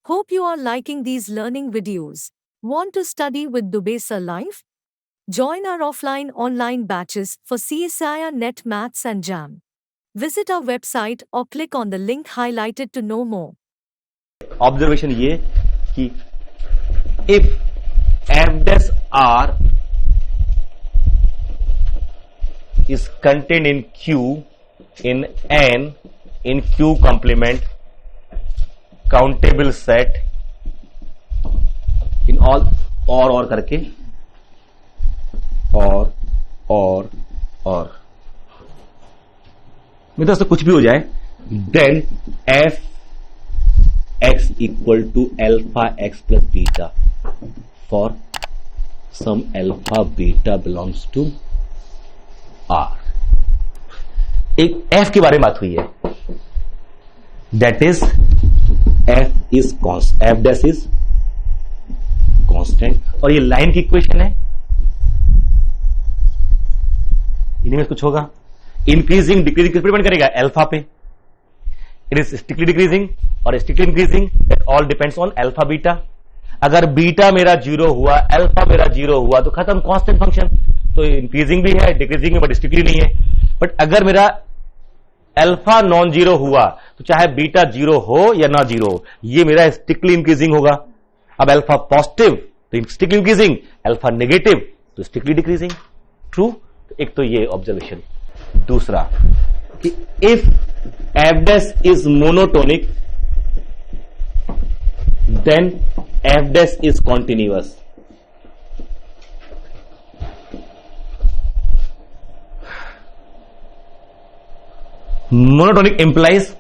Hope you are liking these learning videos. Want to study with Dubey Sir Live? Join our offline online batches for CSIR NET Maths and JAM. Visit our website or click on the link highlighted to know more. Observation ये कि if f dash r is contained in q in n in q complement countable set in all और करके और मेरे दोस्तों कुछ भी हो जाए then f x equal to alpha x plus beta for some alpha beta belongs to R. एक f के बारे में बात हुई है, that is f dash is constant और ये लाइन की इक्वेशन है, इन्हीं में कुछ होगा इंक्रीजिंग डिक्रीजिंग किस पर डिपेंड करेगा अल्फा पे, इट इज स्ट्रिक्टली डिक्रीजिंग और strictly increasing, that all depends on alpha beta. अगर बीटा मेरा 0 हुआ अल्फा मेरा 0 हुआ तो खत्म कांस्टेंट फंक्शन, तो इंक्रीजिंग भी है डिक्रीजिंग भी बट स्ट्रिक्टली नहीं है। बट अगर मेरा अल्फा नॉन जीरो हुआ तो चाहे बीटा 0 हो या ना 0 हो, ये मेरा स्ट्रिक्टली इंक्रीजिंग होगा। अब अल्फा पॉजिटिव तो स्ट्रिक्टली इंक्रीजिंग, अल्फा नेगेटिव तो स्ट्रिक्टली डिक्रीजिंग। ट्रू, एक तो ये ऑब्जर्वेशन। दूसरा कि if f dash is monotonic then f dash is continuous। Monotonic implies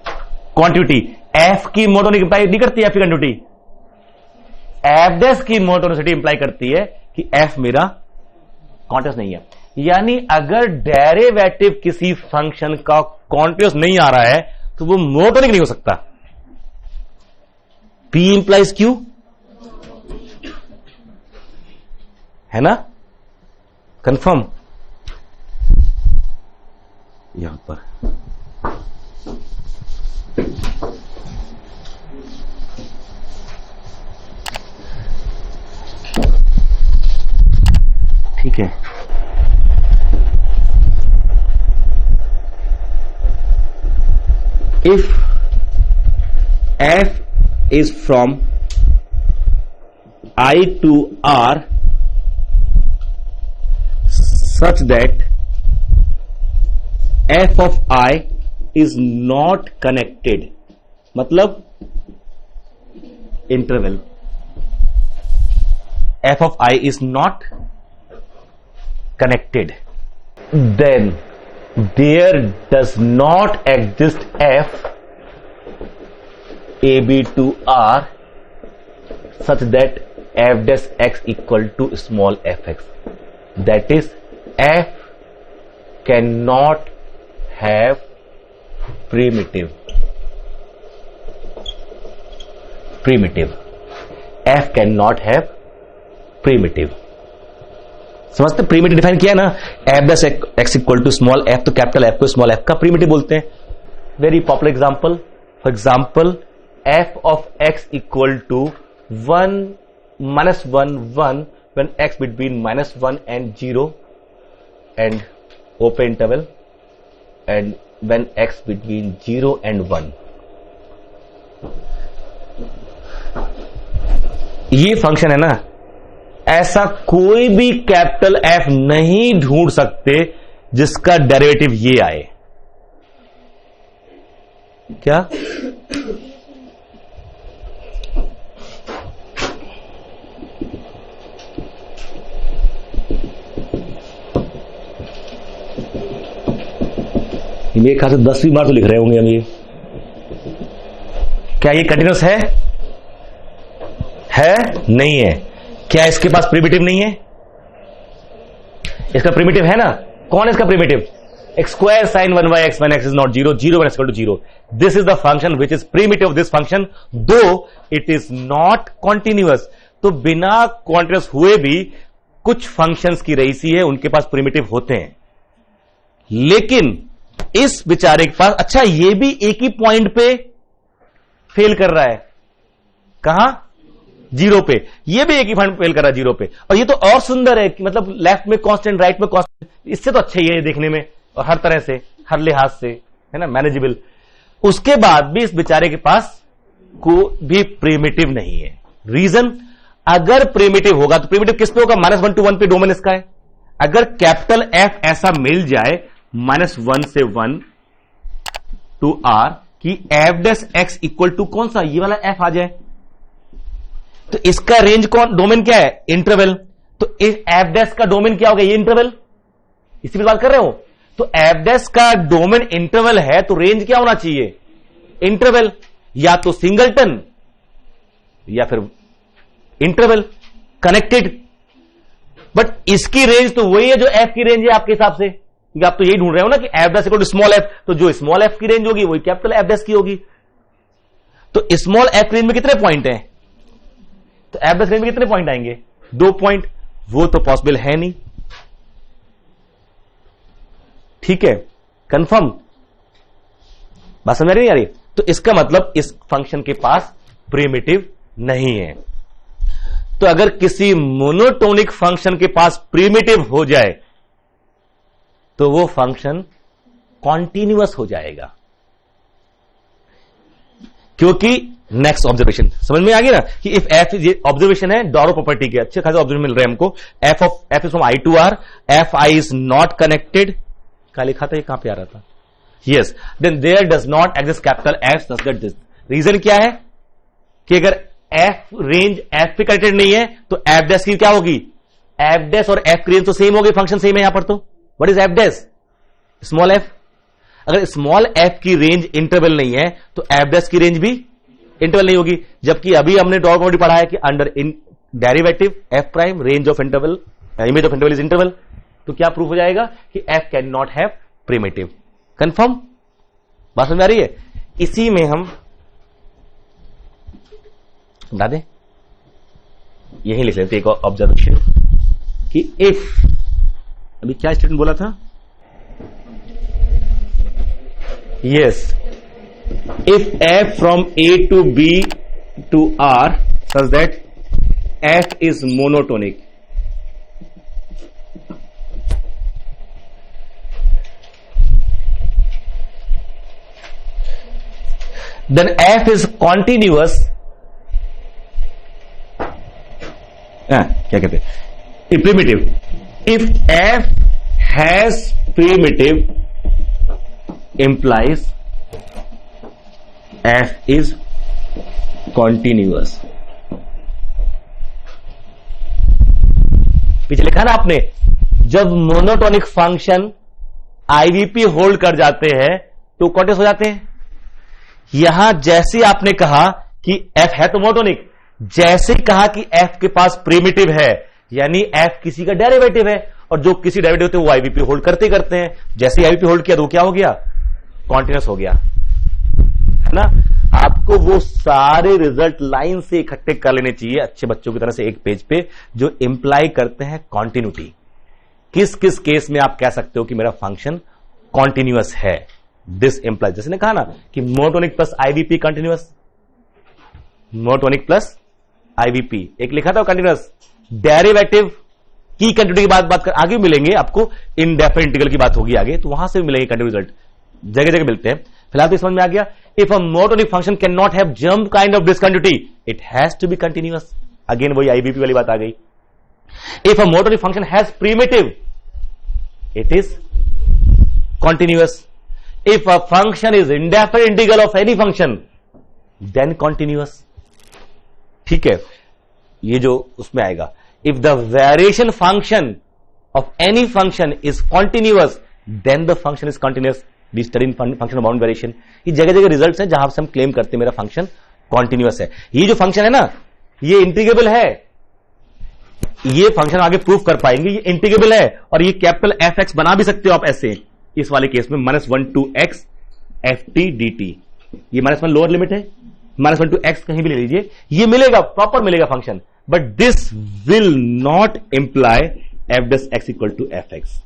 continuity, f की मोनोटोनिक इंप्लाई नहीं करती है f की कॉन्टिन्यूटी, f dash की मोनोटोनिसिटी इंप्लाई करती है कि f मेरा कॉन्टिन्यूस नहीं है। यानी अगर डेरिवेटिव किसी फंक्शन का कॉन्टिन्यूस नहीं आ रहा है तो वो मोनोटोनिक नहीं हो सकता। P इंप्लाइज Q है ना, कंफर्म। यहां पर ठीक है। If f is from I to R such that f of I is not connected, मतलब interval f of I is not connected, then there does not exist f ab to R such that f dash x equal to small fx, that is f cannot have primitive f cannot have primitive। समझते, primitive define किया ना, f dash x equal to small f, तो capital f को small f का primitive बोलते हैं। Very popular example, for example f of x equal to 1 -1 when x between -1 and 0 and open interval and when x between 0 and 1। ये function है ना, ऐसा कोई भी कैपिटल F नहीं ढूंढ सकते जिसका डेरिवेटिव ये आए। क्या मेरे ख्याल से 10वीं बार तो लिख रहे होंगे हम ये। क्या ये कंटिन्यूस है नहीं है। क्या इसके पास प्रिमिटिव नहीं है? इसका प्रिमिटिव है ना। कौन है इसका primitive? x square sin 1 by x when x is not 0, 0 when x equal to 0. This is the function which is primitive of this function, though it is not continuous. तो बिना कॉन्टिन्यूस हुए भी कुछ फंक्शंस की रईसी है, उनके पास primitive होते हैं, लेकिन इस बेचारे के पास, अच्छा ये भी एक ही पॉइंट पे फेल कर रहा है, कहां? जीरो पे। ये भी एक ही फंड फेल कर रहा है जीरो पे। और ये तो और सुंदर है कि मतलब लेफ्ट में कांस्टेंट, राइट में कांस्टेंट, इससे तो अच्छा ही है देखने में और हर तरह से, हर लिहाज से, है ना, मैनेजेबल। उसके बाद भी इस बेचारे के पास को भी प्रिमिटिव नहीं है। रीजन, अगर प्रिमिटिव होगा तो प्रिमिटिव किस पे होगा? -1 to 1 पे डोमेन इसका है। अगर कैपिटल एफ ऐसा मिल जाए -1 से 1 टू आर कि f dash x equal to कौन सा? ये वाला एफ आ जाए, तो इसका रेंज कौन? डोमेन क्या है? इंटरवल। तो इस एफ डैश का डोमेन क्या होगा? ये इंटरवल, इसी पे बात कर रहे हो। तो एफ डैश का डोमेन इंटरवल है तो रेंज क्या होना चाहिए? इंटरवल, या तो सिंगलटन या फिर इंटरवल कनेक्टेड। बट इसकी रेंज तो वही है जो एफ की रेंज है आपके हिसाब से, क्योंकि आप तो यही ढूंढ रहे हो ना कि f dash equal to small f, तो जो स्मॉल एफ की रेंज होगी वही कैपिटल एफ डैश की होगी। तो स्मॉल एफ रेंज में कितने पॉइंट हैं? तो एफ डैश रेंज में कितने पॉइंट आएंगे? 2 पॉइंट। वो तो पॉसिबल है नहीं। ठीक है, कंफर्म? बात समझ नहीं आ रही? तो इसका मतलब इस फंक्शन के पास प्रिमिटिव नहीं है। तो अगर किसी मोनोटोनिक फंक्शन के पास प्रिमिटिव हो जाए तो वो फंक्शन कॉन्टिन्यूअस हो जाएगा। क्योंकि नेक्स्ट ऑब्जर्वेशन समझ में आ गया ना कि इफ एफ, ये ऑब्जर्वेशन है डॉरो प्रॉपर्टी के, अच्छे खासे ऑब्जर्वेशन मिल रहे हैं हमको। F is from I to R, f I is not connected. क्या लिखा था? ये कहां पे आ रहा था? Yes, then there does not exist capital f such that this. Reason क्या है कि अगर एफ रेंज एफ पे कनेक्टेड नहीं है तो एफ डैश की क्या होगी? एफ डैश और एफ की रेंज तो सेम होगी, फंक्शन सेम है यहां पर। तो what is F dash? Small F. अगर स्मॉल एफ की रेंज इंटरवल नहीं है तो एफ डैश की रेंज भी इंटरवल नहीं होगी। जबकि अभी हमने डॉट प्रॉपर्टी पढ़ा है कि under in derivative F prime range of interval, image of interval is interval. तो क्या प्रूफ हो जाएगा कि F can not have primitive. Confirm? बात समझ आ रही है? इसी में हम बता दें, यही लिख लेते एक ऑब्जर्वेशन कि इफ, अभी क्या स्टेटमेंट बोला था? Yes, if f from a to b to R such that f is monotonic, then f is continuous, क्या कहते हैं? primitive. If f has primitive implies f is continuous. पीछे लिखा ना आपने, जब मोनोटोनिक फंक्शन आईवीपी होल्ड कर जाते हैं तो कॉन्टिन्यूअस हो जाते हैं। यहां जैसे आपने कहा कि f है तो मोनोटोनिक, जैसे कहा कि f के पास प्रिमिटिव है, यानी f किसी का डेरिवेटिव है, और जो किसी डेरिवेटिव होते हैं वो आईवीपी होल्ड करते करते हैं। जैसे आईवीपी होल्ड किया तो क्या हो गया? कॉन्टिन्यूअस हो गया, है ना। आपको वो सारे रिजल्ट लाइन से इकट्ठे कर लेने चाहिए अच्छे बच्चों की तरह से एक पेज पे, जो इंप्लाई करते हैं कॉन्टिन्यूटी। किस किस केस में आप कह सकते हो कि मेरा फंक्शन कॉन्टिन्यूअस है? दिस इंप्लाइज, जैसे ने कहा ना कि monotonic plus IVP continuous, monotonic plus IVP, एक लिखा था कंटिन्यूअस। डेरिवेटिव की कंटिन्यूटी की बात कर आगे मिलेंगे आपको, इनडेफिनिट इंटीग्रल की बात होगी आगे, तो वहां से भी मिलेंगे कंटिन्यू रिजल्ट, जगह जगह मिलते हैं। फिलहाल तो समझ में आ गया, if a monotonic function can not have jump kind of discontinuity, it has to be continuous. Again वही आईवीपी वाली बात आ गई। If a monotonic function has primitive, it is continuous. If a function is indefinite integral of any function, then continuous. ठीक है, ये जो उसमें आएगा, if the variation function of any function is continuous, then the function is continuous. We study in function of bound variation. ये जगह जगह results हैं जहां से हम क्लेम करते हैं मेरा फंक्शन कॉन्टिन्यूअस है। ये जो फंक्शन है ना, ये इंटीग्रेबल है, ये फंक्शन आगे प्रूफ कर पाएंगे, ये इंटीग्रेबल है, और ये कैपिटल एफ एक्स बना भी सकते हो आप ऐसे, इस वाले केस में -1 to x ft dt। ये -1 लोअर लिमिट है, -1 to x कहीं भी ले लीजिए, ये मिलेगा, प्रॉपर मिलेगा function, but this will not imply f dash x equal to f x।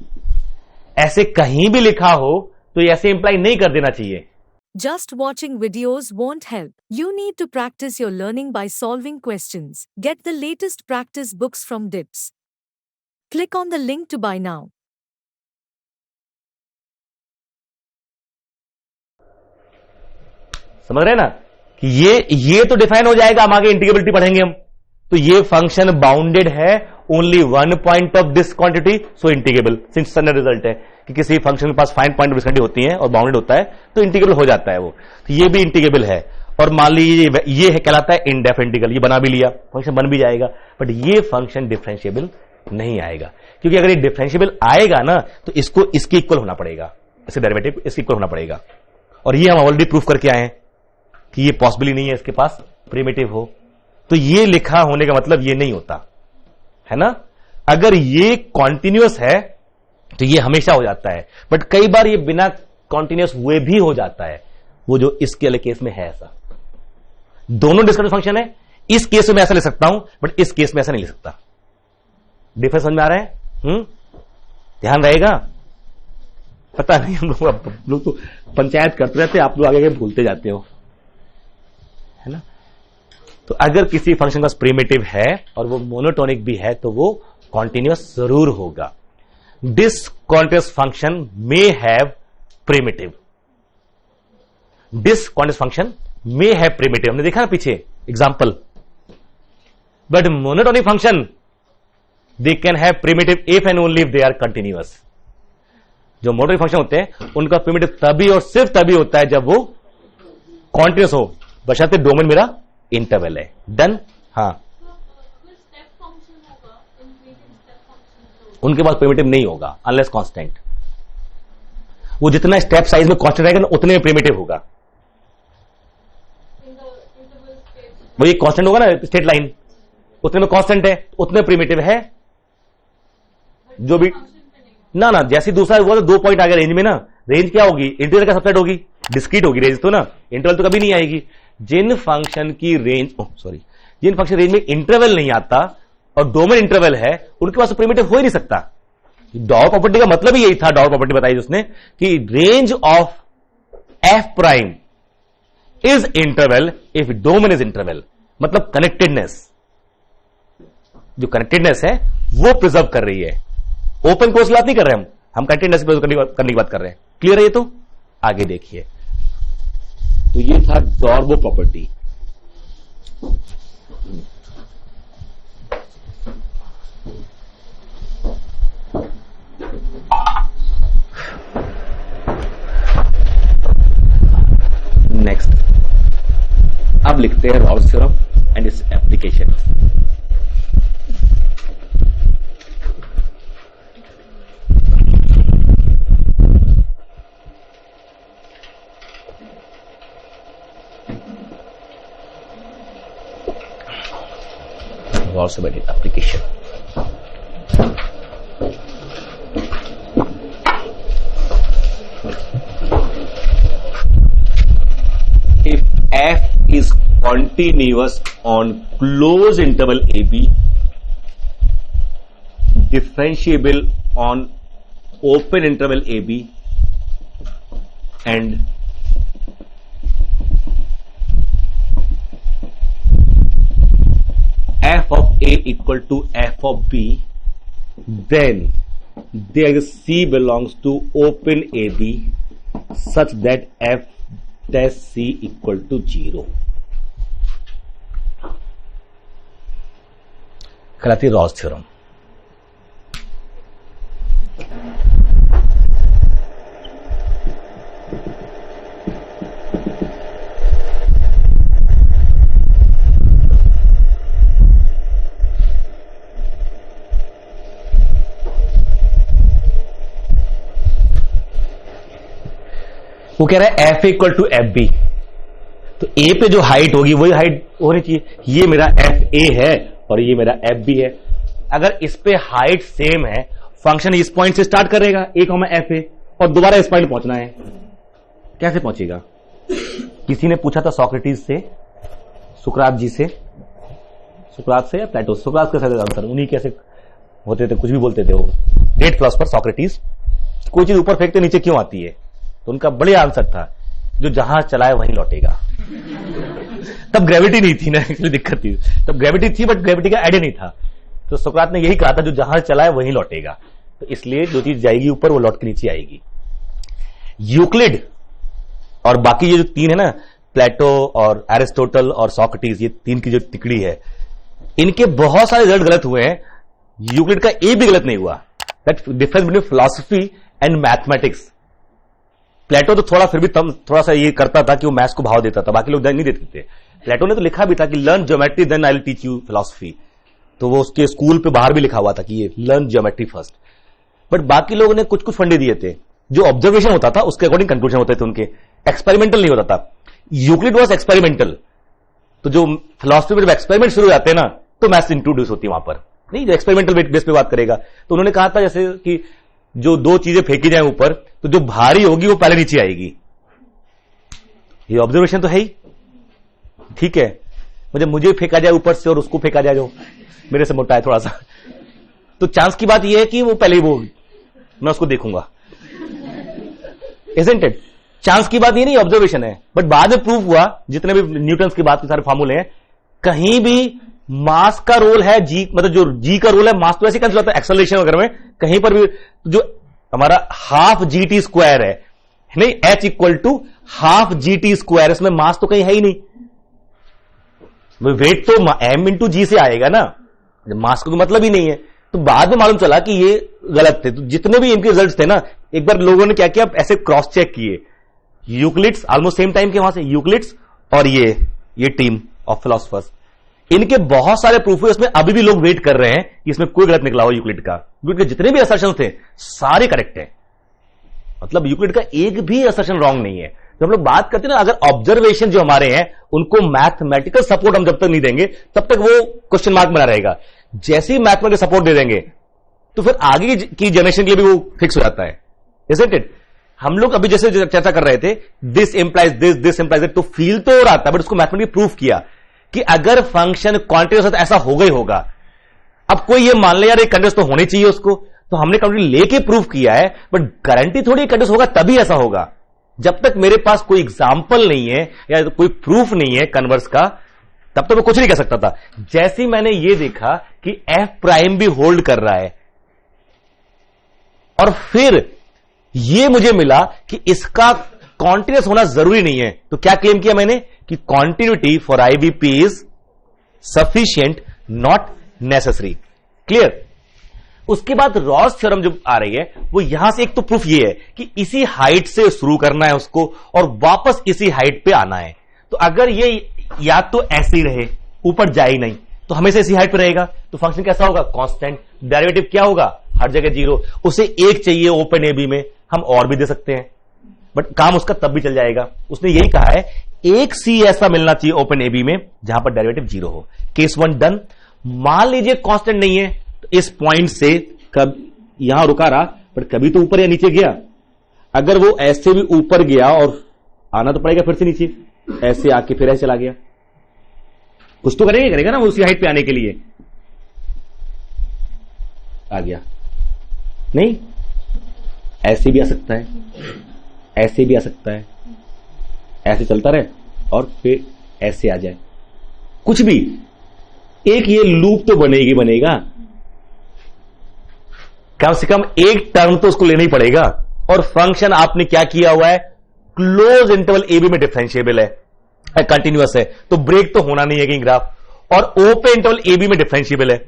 ऐसे कहीं भी लिखा हो तो ये ऐसे इंप्लाई नहीं कर देना चाहिए। Just watching videos won't help. You need to practice your learning by solving questions. Get the latest practice books from DIPS. Click on the link to buy now. समझ रहे ना कि ये तो डिफाइन हो जाएगा, हम आगे इंटीग्रेबिलिटी पढ़ेंगे हम। तो ये फंक्शन बाउंडेड है only one point of this quantity, so integrable. Since standard result है कि किसी फंक्शन के पास फाइन पॉइंट ऑफ डिस्क्वांटिटी होती है और बाउंडेड होता है तो इंटीग्रेबल हो जाता है वो। तो ये भी इंटीग्रेबल है। और मान लीजिए ये है कहलाता है इनडेफिनिट इंटीग्रल, ये बना भी लिया, फंक्शन बन भी जाएगा, बट ये फंक्शन डिफरेंशिएबल नहीं आएगा, क्योंकि अगर ये डिफरेंशिएबल आएगा ना तो इसको इसके इक्वल होना पड़ेगा, इसके डेरिवेटिव इसके इक्वल होना पड़ेगा। और ये हम ऑलरेडी प्रूफ करके आए हैं कि ये पॉसिबल ही नहीं है इसके पास प्रिमिटिव हो। तो ये लिखा होने का मतलब ये नहीं होता है ना। अगर ये कॉन्टिन्यूअस है तो ये हमेशा हो जाता है, बट कई बार ये बिना कॉन्टिन्यूअस हुए भी हो जाता है, वो जो इसके वाले केस में है ऐसा। दोनों डिस्क्रिमिनेंट फंक्शन है, इस केस में मैं ऐसा ले सकता हूं बट इस केस में ऐसा नहीं ले सकता। डिफरेंस समझ में आ रहा है? ध्यान रहेगा। पता नहीं, हम लोग तो पंचायत करते रहते, आप लोग आगे भूलते जाते हो, है ना। तो अगर किसी फंक्शन का प्रिमिटिव है और वो मोनोटोनिक भी है तो वो कॉन्टिन्यूअस जरूर होगा। Discontinuous function may have primitive, discontinuous function may have primitive, हमने देखा ना पीछे example. But monotonic function they can have primitive if and only if they are continuous. जो मोनोटोनिक फंक्शन होते हैं उनका प्रिमिटिव तभी और सिर्फ तभी होता है जब वो कॉन्टिन्यूअस हो, बशर्ते डोमेन मेरा इंटरवल है। डन। हाँ, उनके पास प्रिमिटिव नहीं होगा अनलेस कांस्टेंट। वो जितना स्टेप साइज में कांस्टेंट रहेगा ना उतने में प्रिमिटिव होगा। वो ये कांस्टेंट होगा ना स्ट्रेट लाइन, उतने में कांस्टेंट है, उतने प्रिमिटिव है। जो भी ना ना जैसे दूसरा वो तो 2 पॉइंट आ गया रेंज में ना, रेंज क्या होगी? इंटीजर का सबसेट होगी, डिस्क्रीट होगी रेंज तो ना, इंटरवल तो कभी नहीं आएगी। जिन फंक्शन की रेंज जिन फंक्शन रेंज में इंटरवल नहीं आता और डोमेन इंटरवल है उनके पास प्रिमिटिव हो ही नहीं सकता। डॉट प्रॉपर्टी का मतलब ही यही था, डॉट प्रॉपर्टी बताई उसने कि range of F prime is interval if domain is interval, मतलब कनेक्टेडनेस, जो कनेक्टेडनेस है वो प्रिजर्व कर रही है। ओपन कोर्स की बात नहीं कर रहे हम कनेक्टेडनेस करने की बात कर रहे हैं। क्लियर है ये? तो आगे देखिए, तो ये था डॉर्बो प्रॉपर्टी। नेक्स्ट अब लिखते हैं Rolle's theorem and its application. Also about application. If f is continuous on closed interval ab, differentiable on open interval ab, and f of a equal to f of b, then there c belongs to open ab such that f dash c equal to 0। कहलाती है Rawls theorem. वो कह रहा है f equal to f b, तो a पे जो height होगी वही हाइट होनी चाहिए। ये मेरा एफ ए है और ये मेरा एफ बी है। अगर इस पे हाइट सेम है, फंक्शन इस पॉइंट से स्टार्ट करेगा एक हम एफ ए और दोबारा इस पॉइंट पहुंचना है, कैसे पहुंचेगा? किसी ने पूछा था सॉक्रेटिस से, सुकरात जी से, सुकरात से या प्लेटो, सुकरात का आंसर, उन्हीं कैसे होते थे, कुछ भी बोलते थे वो, ग्रेट फिलोसोफर सॉक्रेटिस। कोई चीज ऊपर फेंकते नीचे क्यों आती है? तो उनका बढ़िया आंसर था जो जहां चलाए वहीं लौटेगा। तब ग्रेविटी नहीं थी ना, इसलिए दिक्कत थी। तब ग्रेविटी थी बट ग्रेविटी का आइडिया नहीं था। तो सोक्रात ने यही कहा था जो जहां चलाए वहीं लौटेगा, तो इसलिए जो चीज जाएगी ऊपर वो लौट के नीचे आएगी। यूक्लिड और बाकी ये जो तीन है ना, प्लेटो और एरिस्टोटल और सॉक्रेटिस, ये तीन की जो तिकड़ी है, इनके बहुत सारे रिजल्ट गलत हुए हैं। यूक्लिड का एक भी गलत नहीं हुआ। That difference between philosophy and mathematics. Plato तो थोड़ा फिर भी थोड़ा सा ये करता था कि वो मैथ्स को भाव देता था, बाकी लोग नहीं देते थे। प्लेटो ने तो लिखा भी था कि learn geometry then I will teach you philosophy. तो वो उसके स्कूल पे बाहर भी लिखा हुआ था कि ये लर्न ज्योमेट्री फर्स्ट। बट बाकी लोगों ने कुछ कुछ फंडे दिए थे, जो ऑब्जर्वेशन होता था उसके अकॉर्डिंग कंक्लूजन होते थे उनके, एक्सपेरिमेंटल नहीं होता था। Euclid was experimental. तो जो फिलॉसफी में जब एक्सपेरिमेंट शुरू हो जाते हैं ना, तो मैथ्स इंट्रोड्यूस होती है वहां पर, नहीं जो एक्सपेरिमेंटल बेस पे बात करेगा। तो उन्होंने कहा था जैसे कि जो दो चीजें फेंकी जाए ऊपर, तो जो भारी होगी वो पहले नीचे आएगी। ये ऑब्जर्वेशन तो है ही, ठीक है। मुझे फेंका जाए ऊपर से और उसको फेंका जाए जो मेरे से मोटा है थोड़ा सा, तो चांस की बात यह है कि वो पहले ही मैं उसको देखूंगा, इजंट इट? चांस की बात ये नहीं, ऑब्जर्वेशन है। बट बाद में प्रूव हुआ, जितने भी न्यूटन की बात के सारे फार्मूले हैं, कहीं भी मास का रोल है जी, मतलब जो जी का रोल है मास तो ऐसे कैंसिल होता है एक्सेलरेशन वगैरह में, कहीं पर भी जो हमारा हाफ जी टी स्क्वायर है, नहीं, h equal to half g t square, इसमें मास तो कहीं है ही नहीं। वेट तो एम इंटू जी से आएगा ना, मास को मतलब ही नहीं है। तो बाद में मालूम चला कि ये गलत थे। तो जितने भी इनके रिजल्ट्स थे ना, एक बार लोगों ने क्या किया, ऐसे क्रॉस चेक किए। यूक्लिड्स ऑलमोस्ट सेम टाइम के वहां से, यूक्लिड्स और ये टीम ऑफ फिलोसफर्स, इनके बहुत सारे प्रूफ हुए। इसमें अभी भी लोग वेट कर रहे हैं कि इसमें कोई गलत निकला हो यूक्लिड का। यूक्लिड के जितने भी असर्शन थे सारे करेक्ट हैं, मतलब यूक्लिड का एक भी असर्शन रॉन्ग नहीं है। जब हम लोग बात करते हैं ना, अगर ऑब्जर्वेशन जो हमारे हैं उनको मैथमेटिकल सपोर्ट हम जब तक नहीं देंगे तब तक वो क्वेश्चन मार्क बना रहेगा। जैसे ही मैथमेटिकल सपोर्ट दे देंगे तो फिर आगे की जनरेशन के लिए भी वो फिक्स हो जाता है, इजंट इट? हम लोग अभी जैसे चर्चा कर रहे थे, this implies this implies that, तो फील तो हो रहा था, बट उसको मैथमेटिकली प्रूफ किया कि अगर फंक्शन क्वांटिटी है तो ऐसा होगा ही होगा। अब कोई ये मान ले यार एक कंडीशन तो होनी चाहिए उसको, तो हमने कंडीशन लेके प्रूफ किया है, बट गारंटी थोड़ी कंडीशन होगा तभी ऐसा होगा। जब तक मेरे पास कोई एग्जाम्पल नहीं है या कोई प्रूफ नहीं है कन्वर्स का, तब तक मैं कुछ नहीं कह सकता था। जैसे मैंने ये देखा कि एफ प्राइम भी होल्ड कर रहा है, और फिर ये मुझे मिला कि इसका कॉन्टिन्यूस होना जरूरी नहीं है, तो क्या क्लेम किया मैंने कि continuity for IVP is sufficient not necessary. Clear? उसके बाद रॉस थ्योरम जो आ रही है वो यहां से एक तो प्रूफ ये है कि इसी हाइट से शुरू करना है उसको और वापस इसी हाइट पे आना है। तो अगर ये या तो ऐसे ही रहे, ऊपर जाए ही नहीं, तो हमेशा इसी हाइट पे रहेगा, तो फंक्शन कैसा होगा? कांस्टेंट। डेरिवेटिव क्या होगा? हर जगह जीरो। उसे एक चाहिए ओपन एबी में, हम और भी दे सकते हैं, बट काम उसका तब भी चल जाएगा। उसने यही कहा है एक सी ऐसा मिलना चाहिए ओपन एबी में जहां पर डेरिवेटिव जीरो हो। Case one done. मान लीजिए कांस्टेंट नहीं है, तो इस पॉइंट से कब यहां रुका रहा, बट कभी तो ऊपर या नीचे गया। अगर वो ऐसे भी ऊपर गया और आना तो पड़ेगा फिर से नीचे, ऐसे आके फिर ऐसे चला गया, कुछ तो करेगा ना वो उसी हाइट पे आने के लिए। आ गया नहीं, ऐसे भी आ सकता है, ऐसे भी आ सकता है, ऐसे चलता रहे और फिर ऐसे आ जाए, कुछ भी एक ये लूप तो बनेगा। कम से कम एक टर्म तो उसको लेना ही पड़ेगा। और फंक्शन आपने क्या किया हुआ है? क्लोज इंटरवल ए बी में डिफरेंशिएबल है, कंटिन्यूअस है, तो ब्रेक तो होना नहीं है कहीं ग्राफ। और ओपन इंटरवल ए बी में डिफरेंशिएबल है।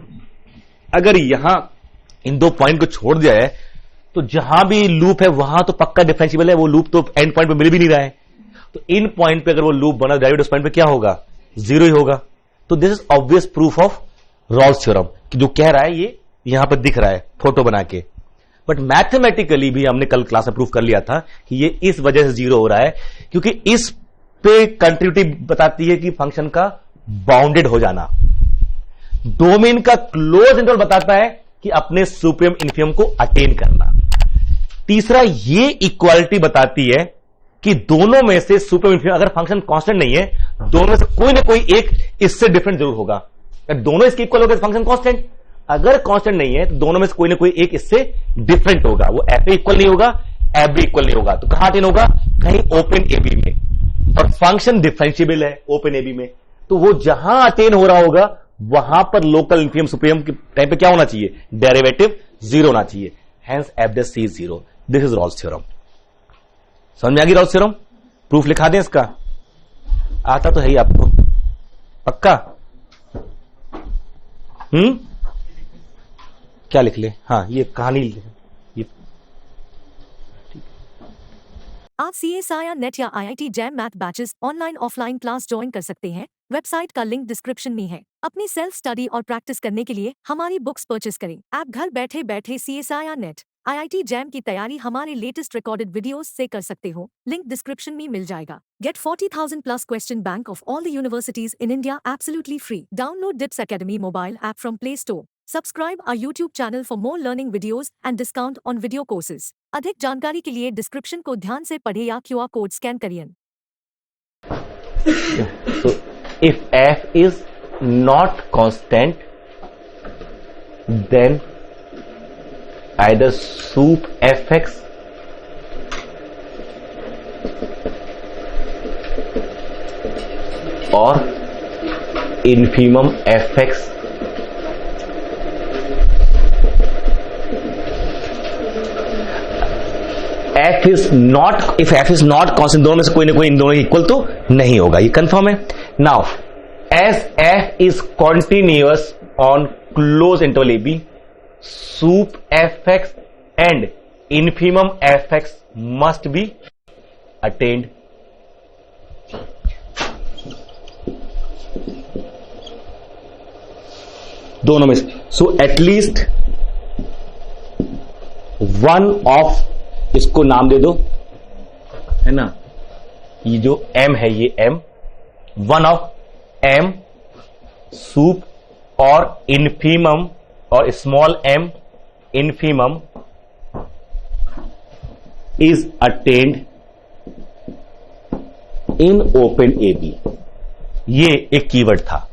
अगर यहां इन दो पॉइंट को छोड़ दिया है तो जहां भी लूप है वहां तो पक्का डिफरेंशिएबल है। वो लूप तो एंड पॉइंट पे मिल भी नहीं रहा है, तो इन पॉइंट पे अगर वो लूप बना डेरिवेटिव उस पॉइंट पे क्या होगा? जीरो ही होगा। तो this is obvious proof of Rolle's theorem कि जो कह रहा है ये यहां पर दिख रहा है फोटो बना के। बट मैथमेटिकली भी हमने कल क्लास में प्रूफ कर लिया था कि ये इस वजह से जीरो हो रहा है क्योंकि इस पे कंटिन्यूटी बताती है कि फंक्शन का बाउंडेड हो जाना। डोमेन का क्लोज इंटरवल बताता है कि अपने सुप्रीम इन्फिनियम को अटेन करना। तीसरा ये इक्वालिटी बताती है कि दोनों में से सुप्रीम इन्फिनियम, अगर फंक्शन कांस्टेंट नहीं है, दोनों में से कोई ना कोई एक इससे डिफरेंट जरूर होगा। दोनों इसके इक्वल हो गए फंक्शन कांस्टेंट, अगर कांस्टेंट नहीं है तो दोनों में से कोई ना कोई एक इससे डिफरेंट होगा। वो एफ इक्वल नहीं होगा, एफ भी इक्वल नहीं होगा, तो कहां अटेन होगा? कहीं ओपन ए बी में। और फंक्शन डिफरेंशिएबल है ओपन एबी में, तो वो जहां अटेन हो रहा होगा वहां पर लोकल इन्फीमम सुप्रीमम के टाइम पे क्या होना चाहिए, डेरिवेटिव 0 होना चाहिए, hence f dash c is 0। This is Rolle's theorem. समझ में आ गई रॉल्स थ्योरम? प्रूफ लिखा दें इसका? आता तो है ही आपको, पक्का? क्या लिख ले? हाँ, ये कहानी ये आप CSIR नेट या IIT jam math batches online offline class join कर सकते हैं। वेबसाइट का लिंक डिस्क्रिप्शन में है। अपनी सेल्फ स्टडी और प्रैक्टिस करने के लिए हमारी बुक्स परचेस करें। आप घर बैठे बैठे CSIR नेट IIT जैम की तैयारी हमारे लेटेस्ट रिकॉर्डेड वीडियोस से कर सकते हो। लिंक डिस्क्रिप्शन में मिल जाएगा। Get 40,000 plus question bank of all the universities in India absolutely free. Download DIPS Academy mobile app from Play Store. Subscribe our YouTube channel for more learning videos and discount on video courses. अधिक जानकारी के लिए description को ध्यान से पढ़े या QR code scan करिए। So if f is not constant, then either sup fx or infimum fx f is not, if f is not constant, दोनों में से कोई ना कोई इन दोनों इक्वल तो नहीं होगा, ये कंफर्म है। Now as f is continuous on closed interval ab, sup fx and infimum fx must be attained. दोनों में से, सो एटलीस्ट वन ऑफ, इसको नाम दे दो, है ना, ये जो m है ये m, one of m sup और इन्फीमम और small m infimum is attained in open a b. ये एक कीवर्ड था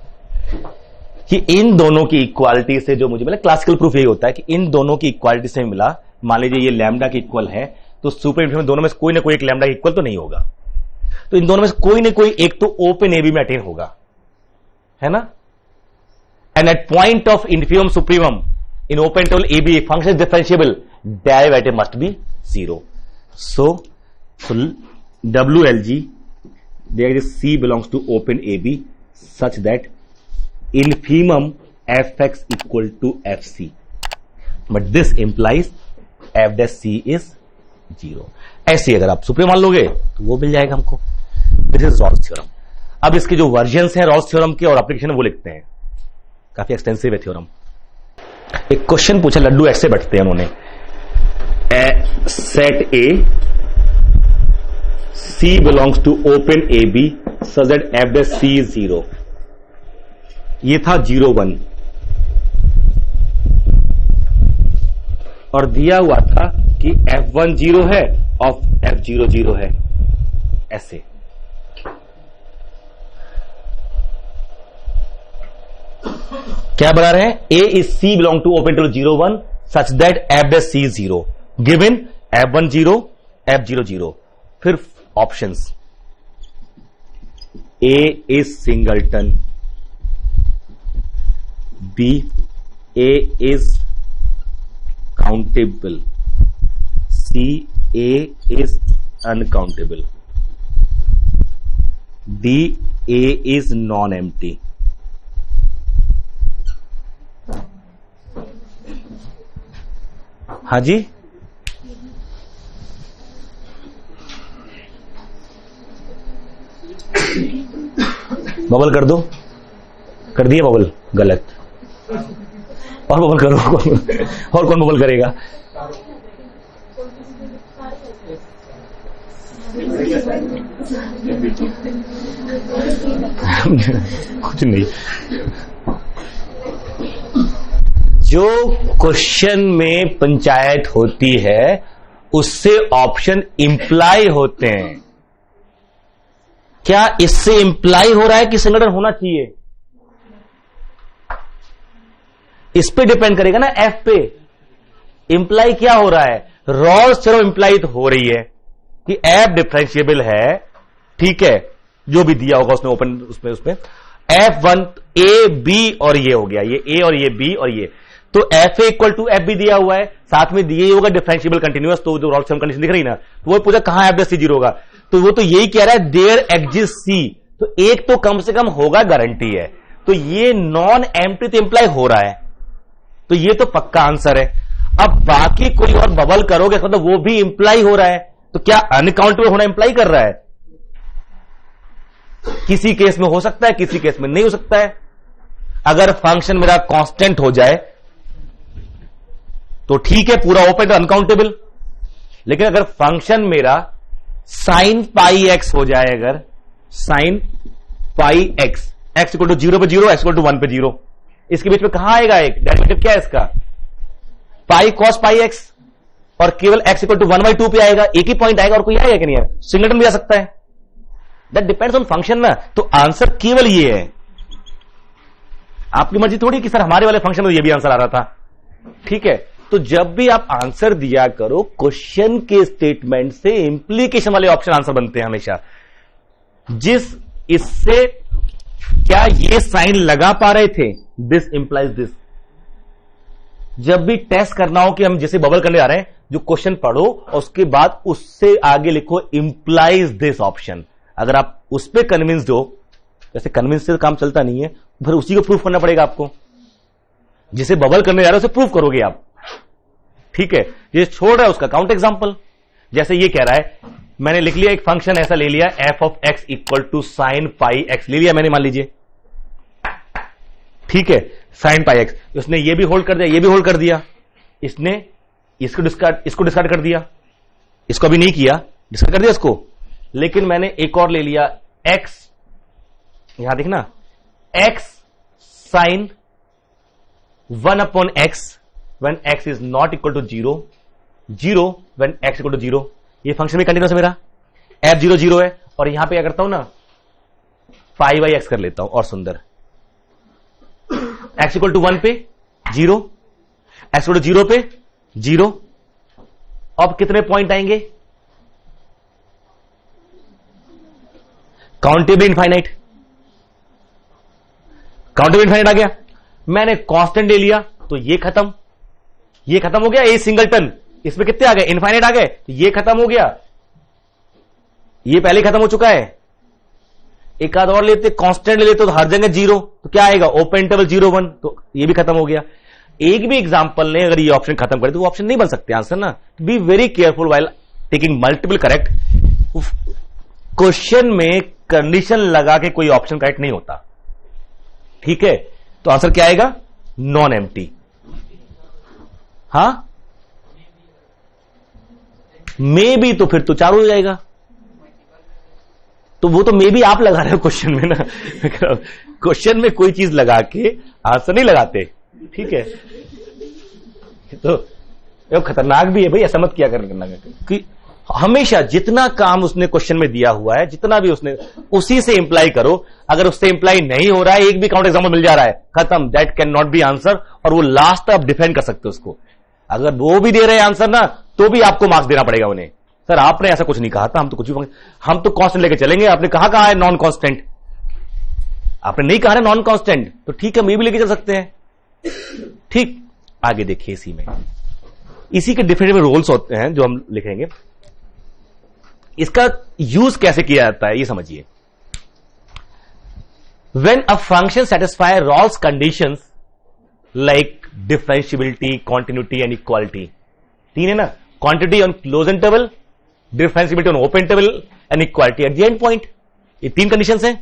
कि इन दोनों की इक्वालिटी से जो मुझे मिला, क्लासिकल प्रूफ यही होता है कि इन दोनों की इक्वालिटी से मिला। मान लीजिए ये लैम्डा की इक्वल है, तो सुपर इन्फीमम दोनों में से कोई ना कोई एक लैम्डा की इक्वल तो नहीं होगा, तो इन दोनों में से कोई ना कोई एक तो ओपन एबी में अटेन होगा, है ना। And at point of infimum supremum in open interval a b function differentiable, derivative must be 0। So WLG there is C belongs to open AB such that infimum fx equal to fc, but this implies f dash c is 0। ऐसे अगर आप supreme मान लोगे तो वो मिल जाएगा हमको। This is Rolle's theorem. अब इसके जो वर्जन्स हैं रॉल्स थ्योरम के और एप्लीकेशन वो लिखते हैं, काफी एक्सटेंसिव है थ्योरम। एक क्वेश्चन पूछा, लड्डू ऐसे बैठते हैं उन्होंने, set A C belongs to open AB such that f dash c is 0। ये था 0 1 और दिया हुआ था कि f1 0 है और f0 0 है, ऐसे। क्या बना रहे हैं? A is C belong to open to 0 1 such that f dash c is 0 given f1 0 f0 0। फिर options, A is singleton, B A is countable, C A is uncountable, D A is non-empty। हाँ जी, bubble कर दो, कर दिए bubble, गलत, और bubble करो, और कौन बबल करेगा? कुछ नहीं, जो क्वेश्चन में पंचायत होती है उससे ऑप्शन इंप्लाई होते हैं। क्या इससे इंप्लाई हो रहा है कि सिंगलटन होना चाहिए? इस पे डिपेंड करेगा ना, एफ पे। इंप्लाई क्या हो रहा है? रॉल्स थ्योरम इंप्लाई तो हो रही है कि एफ डिफरेंशिएबल है ठीक है, जो भी दिया होगा उसने ओपन उसमें F1 A B और ये हो गया, ये A और ये B और ये, तो FA इक्वल टू FB दिया हुआ है, साथ में दिए होगा डिफरेंशिएबल कंटिन्यूअस, तो जो रॉल्स कंडीशन दिख रही ना, तो वो पूछा कहां F' C0 होगा, तो वो तो यही कह रहा है देयर एग्जिस्ट C, तो एक तो कम से कम होगा, गारंटी है, तो ये नॉन एम्प्टी तो इंप्लाई हो रहा है, तो ये तो पक्का आंसर है। अब बाकी कोई और बबल करोगे मतलब वो भी इंप्लाई हो रहा है, तो क्या अनकाउंटेबल होना इंप्लाई कर रहा है? किसी केस में हो सकता है, किसी केस में नहीं हो सकता है। अगर फंक्शन मेरा कांस्टेंट हो जाए तो ठीक है, पूरा ओपन तो अनकाउंटेबल, लेकिन अगर फंक्शन मेरा साइन पाई एक्स हो जाए, अगर sine pi x, x equal to 0 पे 0, एक्स इक्वल टू 1 पे 0, इसके बीच में कहां आएगा एक डेरिवेटिव, क्या है इसका, पाई कॉस पाई एक्स, और केवल एक्स इक्वल टू 1/2 पे आएगा, एक ही पॉइंट आएगा और कोई आएगा कि नहीं आएगा, सिंगलटन भी आ सकता है, दैट डिपेंड्स ऑन फंक्शन ना, तो आंसर केवल ये है। आपकी मर्जी थोड़ी कि सर हमारे वाले फंक्शन में ये भी आंसर आ रहा था, ठीक है। तो जब भी आप आंसर दिया करो, क्वेश्चन के स्टेटमेंट से इंप्लीकेशन वाले ऑप्शन आंसर बनते हैं हमेशा, जिस इससे क्या ये साइन लगा पा रहे थे, दिस इंप्लाइज दिस। जब भी टेस्ट करना हो कि हम जैसे बबल करने जा रहे हैं, जो क्वेश्चन पढ़ो और उसके बाद उससे आगे लिखो इंप्लाइज दिस ऑप्शन। अगर आप उस पर कन्विंस्ड हो, जैसे कन्विंस से काम चलता नहीं है, फिर उसी को प्रूफ करना पड़ेगा आपको, जिसे बबल करने जा रहे हो उसे प्रूफ करोगे आप, ठीक है। ये छोड़ रहा है उसका काउंट एग्जांपल, जैसे ये कह रहा है मैंने लिख लिया एक फंक्शन ऐसा ले लिया, f of x equal to sine pi x ले लिया मैंने, मान लीजिए, ठीक है, साइन पाई एक्स, उसने ये भी होल्ड कर दिया, ये भी होल्ड कर दिया, इसने इसको डिस्कार्ड कर दिया, इसको अभी नहीं किया, डिस्कार्ड कर दिया इसको, लेकिन मैंने एक और ले लिया एक्स, यहां देखना, x sine 1/x when x is not equal to 0, 0 when x equal to 0, ये फंक्शन में कंटिन्यूस है मेरा, f0 0 है, और यहां पे क्या करता हूं ना, पाई बाई एक्स कर लेता हूं, और सुंदर, x इक्वल टू 1 पे 0, x इक्वल टू 0 पे 0, अब कितने पॉइंट आएंगे, काउंटेबल इनफाइनाइट, काउंटेबल इनफाइनाइट आ गया। मैंने कांस्टेंट ले लिया तो ये खत्म हो गया, ए सिंगलटन, इसमें कितने आ गए, इनफाइनाइट आ गए, तो ये खत्म हो गया, ये पहले खत्म हो चुका है। एक आध और लेते, कांस्टेंट ले लेते तो हर जगह 0, तो क्या आएगा, ओपन इंटरवल 0 1, तो ये भी खत्म हो गया। एक भी एग्जांपल ने अगर ये ऑप्शन खत्म करे तो वो ऑप्शन नहीं बन सकते आंसर ना। Be very careful while taking multiple correct. Question में कंडीशन लगा के कोई ऑप्शन करेक्ट नहीं होता, ठीक है। तो आंसर क्या आएगा, नॉन एम्प्टी। हाँ, मे बी, तो फिर तो 4 हो जाएगा, तो वो तो मे बी आप लगा रहे हो क्वेश्चन में ना, क्वेश्चन में कोई चीज लगा के आंसर नहीं लगाते, ठीक है। तो खतरनाक भी है भाई, ऐसा मत किया करना कि हमेशा जितना काम उसने क्वेश्चन में दिया हुआ है, जितना भी उसने, उसी से इंप्लाई करो। अगर उससे इंप्लाई नहीं हो रहा है, एक भी काउंट एग्जांपल मिल जा रहा है, खत्म, that can not be answer, और वो लास्ट तक आप डिफेंड कर सकते हो उसको। अगर वो भी दे रहे हैं आंसर ना, तो भी आपको मार्क्स देना पड़ेगा उन्हें, सर आपने ऐसा कुछ नहीं कहा था, हम तो कुछ भी, हम तो कांस्टेंट लेके चलेंगे, आपने कहा है नॉन कांस्टेंट, आपने नहीं कहा है नॉन कांस्टेंट, तो ठीक है, मैं भी लेके चल सकते हैं, ठीक। आगे देखिए, इसी के डिफरेंट रोल्स होते हैं जो हम लिखेंगे। इसका यूज कैसे किया जाता है ये समझिए। When a function satisfy Rawls conditions like differentiability, continuity and equality, तीन है ना, quantity on closed interval, differentiability on open interval and equality at the end point, ये तीन conditions हैं।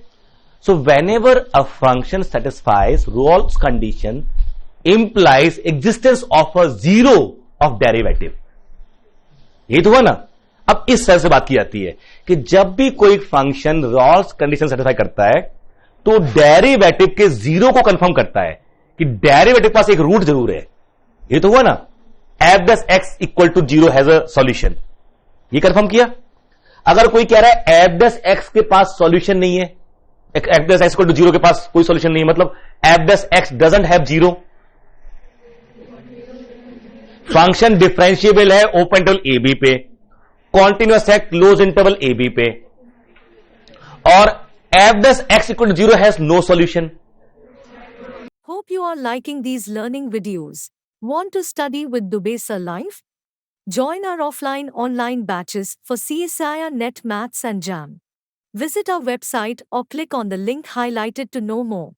So whenever a function satisfies Rawls condition implies existence of a zero of derivative, ये तो हुआ ना। अब इस तरह से बात की जाती है कि जब भी कोई फंक्शन रॉल्स कंडीशन सेटिस्फाई करता है तो डेरिवेटिव के जीरो को कंफर्म करता है कि डेरिवेटिव पास एक रूट जरूर है, ये तो हुआ ना, f(x equal to 0 has a solution, ये कंफर्म किया। अगर कोई कह रहा है f(x के पास सॉल्यूशन नहीं है, f(x इक्वल टू 0 के पास कोई सॉल्यूशन नहीं है, मतलब f(x doesn't have 0, function differentiable है ओपन इंटरवल ab पे, कॉन्टिन्यूअस है क्लोज इंटरवल ab पे, और f does x equal to 0 has no solution. Hope you are liking these learning videos. Want to study with Dubey Life? Join our offline online batches for CSIR Net Maths and JAM. Visit our website or click on the link highlighted to know more.